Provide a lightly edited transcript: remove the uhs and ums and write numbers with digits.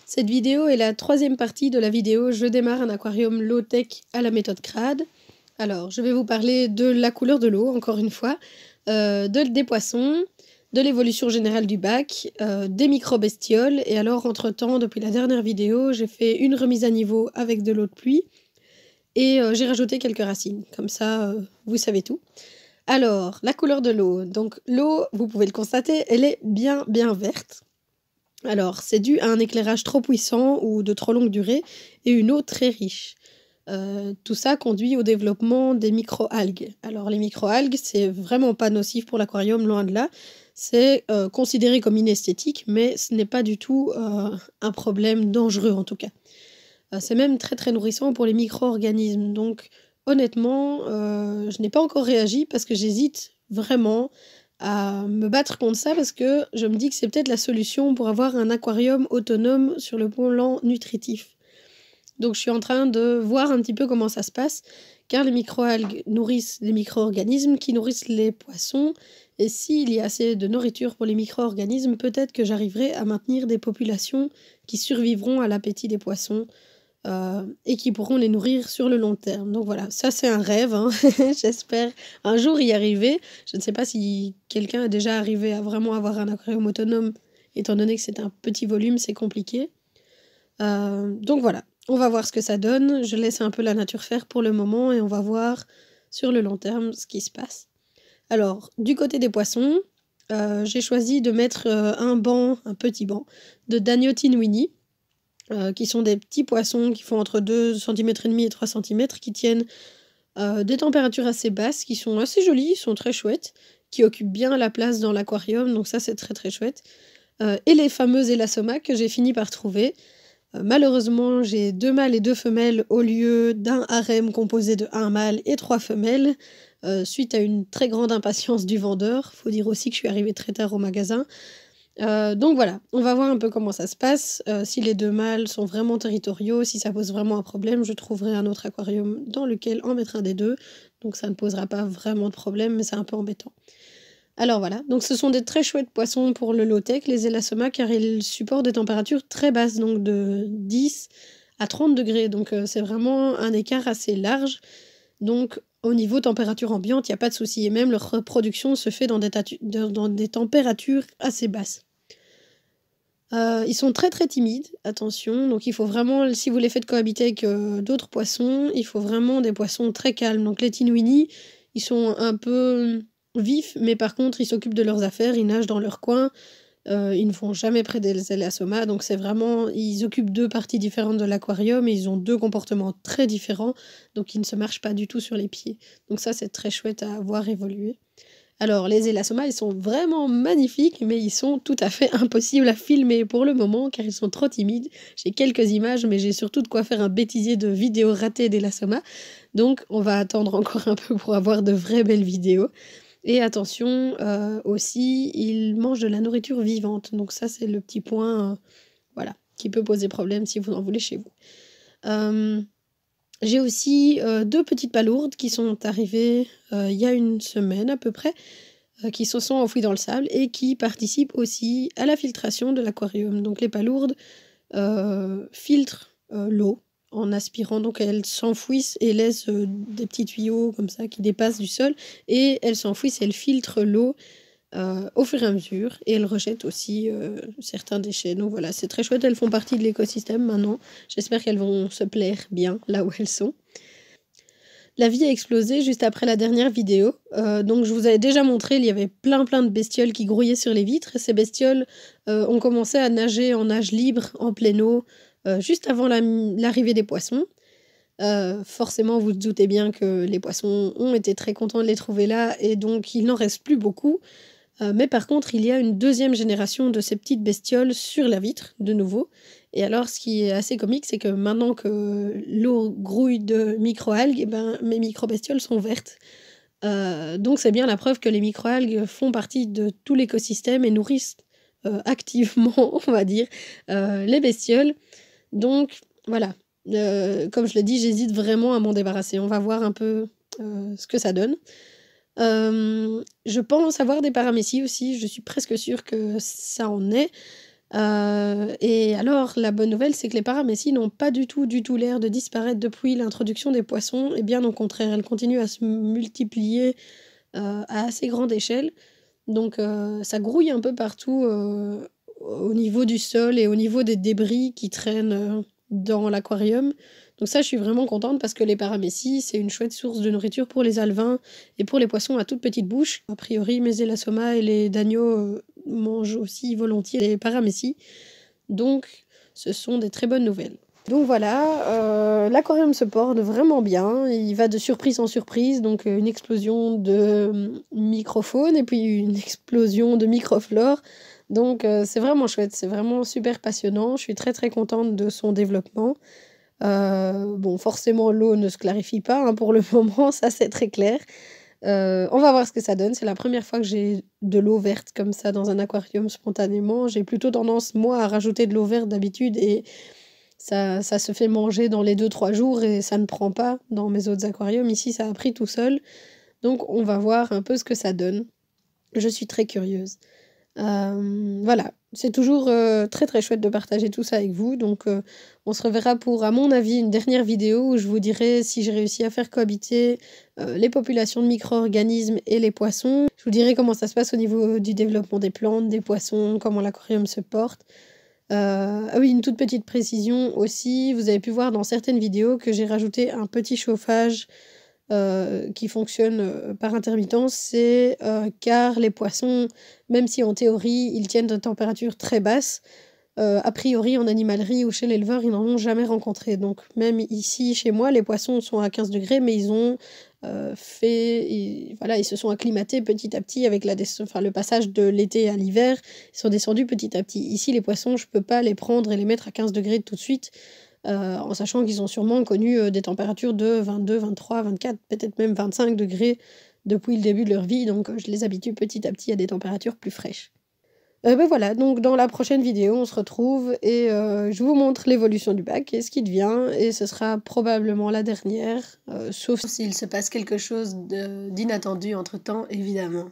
Cette vidéo est la troisième partie de la vidéo Je démarre un aquarium low-tech à la méthode CRAD. Alors, je vais vous parler de la couleur de l'eau, encore une fois, des poissons, de l'évolution générale du bac, des micro-bestioles. Et alors, entre-temps, depuis la dernière vidéo, j'ai fait une remise à niveau avec de l'eau de pluie et j'ai rajouté quelques racines. Comme ça, vous savez tout. Alors, la couleur de l'eau. Donc, l'eau, vous pouvez le constater, elle est bien verte. Alors, c'est dû à un éclairage trop puissant ou de trop longue durée et une eau très riche. Tout ça conduit au développement des micro-algues. Alors, les micro-algues, c'est vraiment pas nocif pour l'aquarium, loin de là. C'est considéré comme inesthétique, mais ce n'est pas du tout un problème dangereux en tout cas. C'est même très nourrissant pour les micro-organismes. Donc, honnêtement, je n'ai pas encore réagi parce que j'hésite vraiment à me battre contre ça parce que je me dis que c'est peut-être la solution pour avoir un aquarium autonome sur le plan nutritif. Donc je suis en train de voir un petit peu comment ça se passe, car les microalgues nourrissent les micro-organismes qui nourrissent les poissons, et s'il y a assez de nourriture pour les micro-organismes, peut-être que j'arriverai à maintenir des populations qui survivront à l'appétit des poissons, et qui pourront les nourrir sur le long terme. Donc voilà, ça c'est un rêve, hein. J'espère un jour y arriver. Je ne sais pas si quelqu'un est déjà arrivé à vraiment avoir un aquarium autonome, étant donné que c'est un petit volume, c'est compliqué. Donc voilà, on va voir ce que ça donne. Je laisse un peu la nature faire pour le moment et on va voir sur le long terme ce qui se passe. Alors, du côté des poissons, j'ai choisi de mettre un petit banc de Daniotin Winnie, qui sont des petits poissons qui font entre 2,5 cm et 3 cm, qui tiennent des températures assez basses, qui sont assez jolis, sont très chouettes, qui occupent bien la place dans l'aquarium, donc ça c'est très chouette. Et les fameux Elasoma que j'ai fini par trouver. Malheureusement, j'ai 2 mâles et 2 femelles au lieu d'un harem composé de 1 mâle et 3 femelles, suite à une très grande impatience du vendeur. Faut dire aussi que je suis arrivée très tard au magasin. Donc voilà, on va voir un peu comment ça se passe. Si les 2 mâles sont vraiment territoriaux, si ça pose vraiment un problème, je trouverai un autre aquarium dans lequel en mettre un des deux. Donc ça ne posera pas vraiment de problème, mais c'est un peu embêtant. Alors voilà, donc ce sont des très chouettes poissons pour le low-tech, les Elasoma, car ils supportent des températures très basses, donc de 10 à 30 degrés. Donc c'est vraiment un écart assez large. Donc au niveau température ambiante, il n'y a pas de souci. Et même leur reproduction se fait dans des températures assez basses. Ils sont très timides, attention, donc il faut vraiment, si vous les faites cohabiter avec d'autres poissons, il faut vraiment des poissons très calmes. Donc les Tinwini, ils sont un peu vifs, mais par contre ils s'occupent de leurs affaires, ils nagent dans leur coin, ils ne vont jamais près des Elasoma, donc c'est vraiment, ils occupent 2 parties différentes de l'aquarium et ils ont 2 comportements très différents, donc ils ne se marchent pas du tout sur les pieds. Donc ça c'est très chouette à voir évoluer. Alors, les Elasoma, ils sont vraiment magnifiques, mais ils sont tout à fait impossibles à filmer pour le moment, car ils sont trop timides. J'ai quelques images, mais j'ai surtout de quoi faire un bêtisier de vidéos ratées d'Elasoma. Donc, on va attendre encore un peu pour avoir de vraies belles vidéos. Et attention, aussi, ils mangent de la nourriture vivante. Donc ça, c'est le petit point, voilà, qui peut poser problème si vous en voulez chez vous. J'ai aussi 2 petites palourdes qui sont arrivées il y a une semaine à peu près, qui se sont enfouies dans le sable et qui participent aussi à la filtration de l'aquarium. Donc les palourdes filtrent l'eau en aspirant, donc elles s'enfouissent et laissent des petits tuyaux comme ça qui dépassent du sol, et elles s'enfouissent et elles filtrent l'eau au fur et à mesure, et elles rejettent aussi certains déchets. Donc voilà, c'est très chouette, elles font partie de l'écosystème maintenant. J'espère qu'elles vont se plaire bien là où elles sont. La vie a explosé juste après la dernière vidéo, donc je vous avais déjà montré, il y avait plein de bestioles qui grouillaient sur les vitres, et ces bestioles ont commencé à nager en nage libre, en pleine eau, juste avant l'arrivée des poissons. Forcément, vous vous doutez bien que les poissons ont été très contents de les trouver là, et donc il n'en reste plus beaucoup. Mais par contre, il y a une 2e génération de ces petites bestioles sur la vitre, de nouveau. Et alors, ce qui est assez comique, c'est que maintenant que l'eau grouille de microalgues, eh ben, mes micro-bestioles sont vertes. Donc c'est bien la preuve que les microalgues font partie de tout l'écosystème et nourrissent activement, on va dire, les bestioles. Donc voilà, comme je l'ai dit, j'hésite vraiment à m'en débarrasser. On va voir un peu ce que ça donne. Je pense avoir des paramécies aussi, je suis presque sûre que ça en est. Et alors, la bonne nouvelle, c'est que les paramécies n'ont pas du tout l'air de disparaître depuis l'introduction des poissons, et bien au contraire, elles continuent à se multiplier à assez grande échelle. Donc ça grouille un peu partout au niveau du sol et au niveau des débris qui traînent dans l'aquarium. Donc ça, je suis vraiment contente parce que les paramécies, c'est une chouette source de nourriture pour les alevins et pour les poissons à toute petite bouche. A priori, mes élasoma et les dagneaux mangent aussi volontiers les paramécies. Donc ce sont des très bonnes nouvelles. Donc voilà, l'aquarium se porte vraiment bien, il va de surprise en surprise, donc une explosion de microfaune et puis une explosion de microflore. Donc c'est vraiment chouette, c'est vraiment super passionnant, je suis très très contente de son développement. Bon, forcément l'eau ne se clarifie pas hein, pour le moment, ça c'est très clair. On va voir ce que ça donne, c'est la première fois que j'ai de l'eau verte comme ça dans un aquarium spontanément. J'ai plutôt tendance moi à rajouter de l'eau verte d'habitude et ça se fait manger dans les 2-3 jours et ça ne prend pas dans mes autres aquariums. Ici, ça a pris tout seul. Donc, on va voir un peu ce que ça donne. Je suis très curieuse. Voilà, c'est toujours très très chouette de partager tout ça avec vous. Donc, on se reverra pour, à mon avis, une dernière vidéo où je vous dirai si j'ai réussi à faire cohabiter les populations de micro-organismes et les poissons. Je vous dirai comment ça se passe au niveau du développement des plantes, des poissons, comment l'aquarium se porte. Ah oui, une toute petite précision aussi, vous avez pu voir dans certaines vidéos que j'ai rajouté un petit chauffage qui fonctionne par intermittence, c'est car les poissons, même si en théorie ils tiennent de températures très basses, a priori en animalerie ou chez l'éleveur, ils n'en ont jamais rencontré. Donc même ici, chez moi, les poissons sont à 15 degrés, mais ils ont voilà, ils se sont acclimatés petit à petit avec le passage de l'été à l'hiver, ils sont descendus petit à petit. Ici, les poissons, je peux pas les prendre et les mettre à 15 degrés tout de suite, en sachant qu'ils ont sûrement connu des températures de 22, 23, 24, peut-être même 25 degrés depuis le début de leur vie, donc je les habitue petit à petit à des températures plus fraîches. Ben voilà, donc dans la prochaine vidéo, on se retrouve et je vous montre l'évolution du bac et ce qui devient, et ce sera probablement la dernière, sauf s'il se passe quelque chose d'inattendu entre-temps, évidemment.